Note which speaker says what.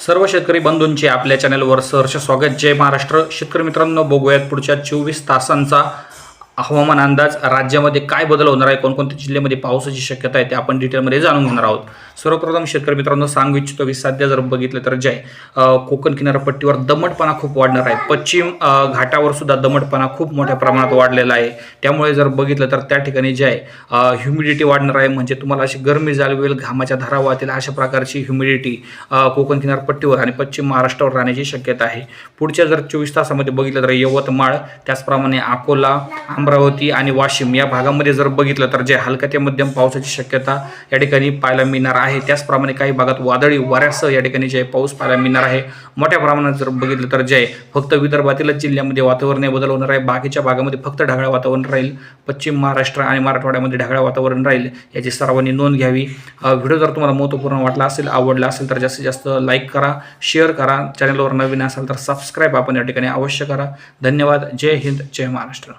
Speaker 1: सर्व शेतकरी बंधूंचे आपल्या चॅनलवर सहर्ष स्वागत। जय महाराष्ट्र। शेतकरी मित्रांनो, बघूयात पुढच्या 24 तासांचा हवामान अंदाज। राज्यामध्ये काय बदल होणार आहे, कोणकोणत्या जिल्ह्यामध्ये पावसाची शक्यता आहे ते आपण डिटेलमध्ये जाणून घेणार आहोत। सर्वप्रथम शेतकरी मित्रांनो सांगू इच्छितो की सध्या जर बघितलं तर कोकण किनारपट्टीवर दमटपणा खूप वाढणार आहे। पश्चिम घाटावर सुद्धा दमटपणा खूप मोठ्या प्रमाणात वाढलेला आहे। त्यामुळे जर बघितलं तर त्या ठिकाणी ह्युमिडिटी वाढणार आहे, म्हणजे तुम्हाला अशी गरमी जाणवेल, घामाच्या धारा वाहतील, अशा प्रकारची ह्युमिडिटी कोकण किनारपट्टीवर आणि पश्चिम महाराष्ट्रावर राहण्याची शक्यता आहे। पुढच्या जर 24 तासामध्ये बघितलं तर यवतमाळ, त्याचप्रमाणे अकोला, अमरावती आणि वाशिम या भागामध्ये जर बघितलं तर हलक्या ते मध्यम पावसाची शक्यता या ठिकाणी पाहायला मिळणार आहे। त्याचप्रमाणे काही भागात वादळी वाऱ्यासह या ठिकाणी पाऊस पाहायला मिळणार आहे। मोठ्या प्रमाणात जर बघितलं तर फक्त विदर्भातीलच जिल्ह्यामध्ये वातावरणीय बदल होणार आहे, बाकीच्या भागामध्ये फक्त ढगाळ वातावरण राहील। पश्चिम महाराष्ट्र आणि मराठवाड्यामध्ये ढगाळ वातावरण राहील, याची सर्वांनी नोंद घ्यावी। व्हिडिओ जर तुम्हाला महत्त्वपूर्ण वाटला असेल, आवडला असेल तर जास्तीत जास्त लाईक करा, शेअर करा। चॅनलवर नवीन असाल तर सबस्क्राईब आपण या ठिकाणी अवश्य करा। धन्यवाद। जय हिंद, जय महाराष्ट्र।